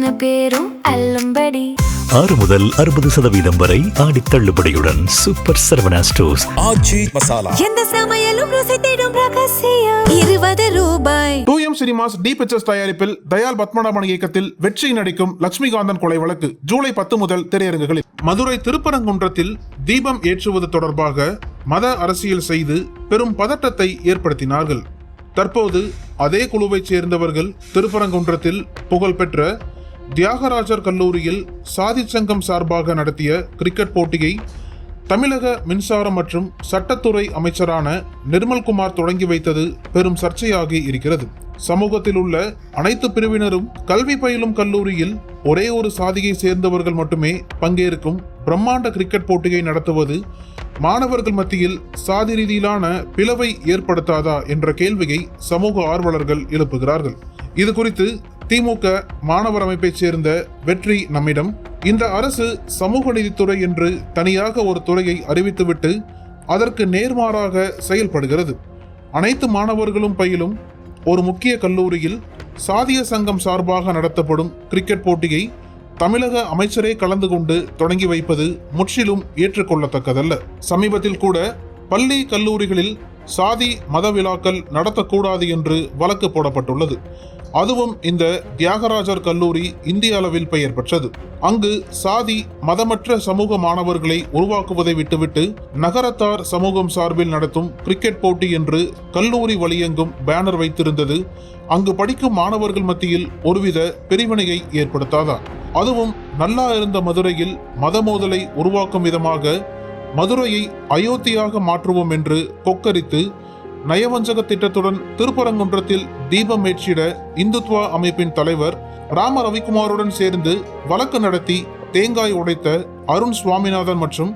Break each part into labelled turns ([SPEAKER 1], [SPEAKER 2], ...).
[SPEAKER 1] அத்தனை பேரும் அல்லும்படி
[SPEAKER 2] 6 முதல் 60% வரை ஆடி தள்ளுபடியுடன் சூப்பர் சரவணா ஸ்டோர்ஸ்.
[SPEAKER 3] ஆச்சி மசாலா
[SPEAKER 1] எந்த சமையலும் ருசி தேடும் ரகசியம் 20 ரூபாய்.
[SPEAKER 4] 2M சினிமாஸ் டி பிக்சர்ஸ் தயாரிப்பில் தயால் பத்மநாபன் இயக்கத்தில் வெற்றி நடிக்கும் லட்சுமிகாந்தன் கொலை வழக்கு ஜூலை 10 முதல் திரையரங்குகளில். மதுரை திருப்பரங்குன்றத்தில் தீபம் ஏற்றுவது தொடர்பாக மத அரசியல் செய்து பெரும் பதட்டத்தை ஏற்படுத்தினார்கள். தற்போது அதே குழுவைச் சேர்ந்தவர்கள் திருப்பரங்குன்றத்தில் புகழ்பெற்ற தியாகராஜர் கல்லூரியில் சாதி சங்கம் சார்பாக நடத்திய கிரிக்கெட் போட்டியை தமிழக மின்சாரம் மற்றும் சட்டத்துறை அமைச்சரான நிர்மல்குமார் தொடங்கி வைத்தது பெரும் சர்ச்சையாகி இருக்கிறது. சமூகத்தில் உள்ள அனைத்து பிரிவினரும் கல்வி பயிலும் கல்லூரியில் ஒரே ஒரு சாதியை சேர்ந்தவர்கள் மட்டுமே பங்கேற்கும் பிரம்மாண்ட கிரிக்கெட் போட்டியை நடத்துவது மாணவர்கள் மத்தியில் சாதி ரீதியிலான பிளவை ஏற்படுத்தாதா என்ற கேள்வியை சமூக ஆர்வலர்கள் எழுப்புகிறார்கள். இது குறித்து திமுக மாணவர் அமைப்பைச் சேர்ந்த வெற்றி நம்மிடம், இந்த அரசு சமூக நீதித்துறை என்று தனியாக ஒரு துறையை அறிவித்துவிட்டு அதற்கு நேர்மாறாக செயல்படுகிறது. அனைத்து மாணவர்களும் பயிலும் ஒரு முக்கிய கல்லூரியில் சாதிய சங்கம் சார்பாக நடத்தப்படும் கிரிக்கெட் போட்டியை தமிழக அமைச்சரே கலந்து கொண்டு தொடங்கி வைப்பது முற்றிலும் ஏற்றுக்கொள்ளத்தக்கதல்ல. சமீபத்தில் கூட பள்ளி கல்லூரிகளில் சாதி மத விழாக்கள் நடத்தக்கூடாது என்று வழக்கு போடப்பட்டுள்ளது. அதுவும் இந்த தியாகராஜர் கல்லூரி இந்திய அளவில் பெயர் பெற்றது. அங்கு சாதி மதமற்ற சமூக மாணவர்களை உருவாக்குவதை விட்டுவிட்டு நகரத்தார் சமூகம் சார்பில் நடத்தும் கிரிக்கெட் போட்டி என்று கல்லூரி வழியெங்கும் பேனர் வைத்திருந்தது அங்கு படிக்கும் மாணவர்கள் மத்தியில் ஒருவித பிரிவினையை ஏற்படுத்தாதா? அதுவும் நல்லா இருந்த மதுரையில் மத மோதலை உருவாக்கும் விதமாக மதுரையை அயோத்தியாக மாற்றுவோம் என்று கொக்கரித்து நயவஞ்சக திட்டத்துடன் திருப்பரங்குன்றத்தில் தீபம் ஏற்றிட இந்துத்வா அமைப்பின் தலைவர் ராம ரவிக்குமாருடன் சேர்ந்து வழக்கு நடத்தி தேங்காய் உடைத்த அருண் சுவாமிநாதன் மற்றும்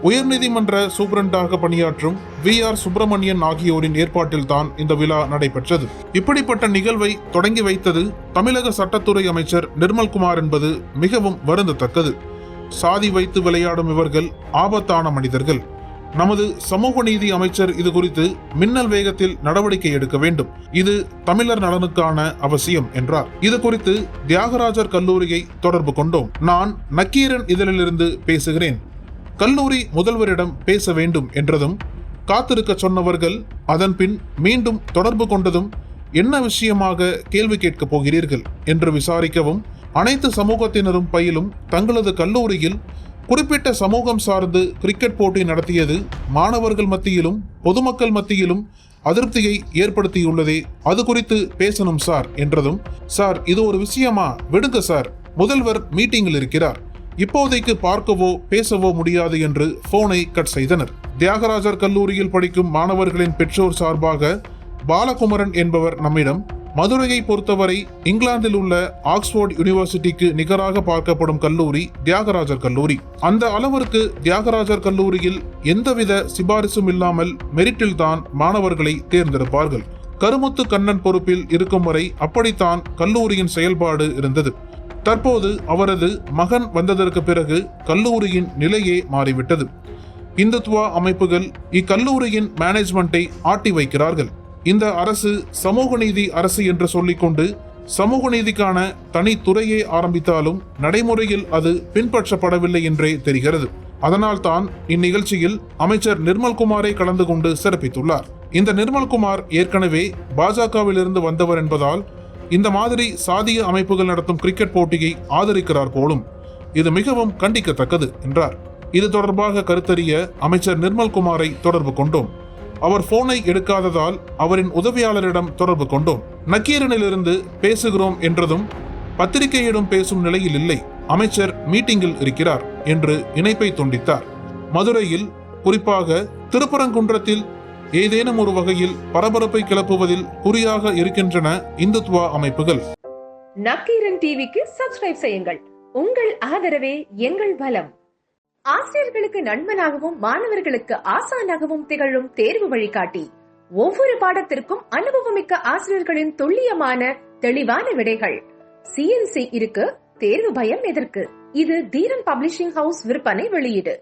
[SPEAKER 4] உயர்நீதிமன்ற சூப்பரண்டாக பணியாற்றும் VR சுப்பிரமணியன் ஆகியோரின் ஏற்பாட்டில் தான் இந்த விழா நடைபெற்றது. இப்படிப்பட்ட நிகழ்வை தொடங்கி வைத்தது தமிழக சட்டத்துறை அமைச்சர் நிர்மல்குமார் என்பது மிகவும் வருந்தத்தக்கது. சாதி வைத்து விளையாடும் இவர்கள் ஆபத்தான மனிதர்கள். நமது சமூக நீதி அமைச்சர் இது குறித்து மின்னல் வேகத்தில் நடவடிக்கை எடுக்க வேண்டும். இது தமிழர் நலனுக்கான அவசியம் என்றார். இது குறித்து தியாகராஜர் கல்லூரியை தொடர்பு கொண்டோம். நான் நக்கீரன் இதழிலிருந்து பேசுகிறேன். கல்லூரி முதல்வரிடம் பேச வேண்டும் என்றதும் காத்திருக்க சொன்னவர்கள் அதன் பின் மீண்டும் தொடர்பு கொண்டதும் என்ன விஷயமாக கேள்வி கேட்கப் போகிறீர்கள் என்று விசாரிக்கவும் அனைத்து சமூகத்தினரும் பயிலும் தங்களது கல்லூரியில் குறிப்பிட்ட சமூகம் சார்ந்து கிரிக்கெட் போட்டி நடத்தியது மாணவர்கள் மத்தியிலும் பொதுமக்கள் மத்தியிலும் அதிருப்தியை ஏற்படுத்தியுள்ளதே, அது குறித்து பேசணும் சார் என்றதும், சார் இது ஒரு விஷயமா, விடுங்க சார், முதல்வர் மீட்டிங்கில் இருக்கிறார், இப்போதைக்கு பார்க்கவோ பேசவோ முடியாது என்று போனை கட் செய்தனர். தியாகராஜர் கல்லூரியில் படிக்கும் மாணவர்களின் பெற்றோர் சார்பாக பாலகுமரன் என்பவர் நம்மிடம், மதுரையை பொறுத்தவரை இங்கிலாந்தில் உள்ள ஆக்ஸ்போர்ட் யூனிவர்சிட்டிக்கு நிகராக பார்க்கப்படும் கல்லூரி தியாகராஜர் கல்லூரி. அந்த அளவிற்கு தியாகராஜர் கல்லூரியில் எந்தவித சிபாரிசும் இல்லாமல் மெரிட்டில் தான் மாணவர்களை தேர்ந்தெடுப்பார்கள். கருமுத்து கண்ணன் பொறுப்பில் இருக்கும் வரை அப்படித்தான் கல்லூரியின் செயல்பாடு இருந்தது. தற்போது அவரது மகன் வந்ததற்கு பிறகு கல்லூரியின் நிலையே மாறிவிட்டது. இந்துத்வா அமைப்புகள் இக்கல்லூரியின் மேனேஜ்மெண்டை ஆட்டி வைக்கிறார்கள். இந்த அரசு சமூக நீதி அரசு என்று சொல்லிக்கொண்டு சமூக நீதிக்கான தனி துறையை ஆரம்பித்தாலும் நடைமுறையில் அது பின்பற்றப்படவில்லை என்றே தெரிகிறது. அதனால்தான் இந்நிகழ்ச்சியில் அமைச்சர் நிர்மல்குமாரை கலந்து கொண்டு சிறப்பித்துள்ளார். இந்த நிர்மல்குமார் ஏற்கனவே பாஜகவிலிருந்து வந்தவர் என்பதால் இந்த மாதிரி சாதிய அமைப்புகள் நடத்தும் கிரிக்கெட் போட்டியை ஆதரிக்கிறார் போலும். இது மிகவும் கண்டிக்கத்தக்கது என்றார். இது தொடர்பாக கருத்தறிய அமைச்சர் நிர்மல்குமாரை தொடர்பு கொண்டோம். அவர் போனை எடுக்காததால் அவரின் உதவியாளரிடம் தொடர்பு கொண்டோம். நக்கீரனிலிருந்து பேசுகிறோம் என்றதும் பத்திரிகையிடம் பேசும் நிலையில் இல்லை, அமைச்சர் மீட்டிங்கில் இருக்கிறார் என்று இணைப்பை துண்டித்தார். மதுரையில் குறிப்பாக திருப்பரங்குன்றத்தில் ஏதேனும் ஒரு வகையில் பரபரப்பை கிளப்புவதில் குறியாக இருக்கின்றன இந்துத்வா அமைப்புகள்.
[SPEAKER 5] நக்கீரன் டிவிக்கு சப்ஸ்கிரைப் செய்யுங்கள். உங்கள் ஆதரவே எங்கள் பலம். ஆசிரியர்களுக்கு நண்பனாகவும் மாணவர்களுக்கு ஆசானாகவும் திகழும் தேர்வு வழிகாட்டி. ஒவ்வொரு பாடத்திற்கும் அனுபவமிக்க ஆசிரியர்களின் துல்லியமான தெளிவான விடைகள். CNC இருக்கு, தேர்வு பயம் எதற்கு? இது தீரன் பப்ளிஷிங் ஹவுஸ் விற்பனை வெளியீடு.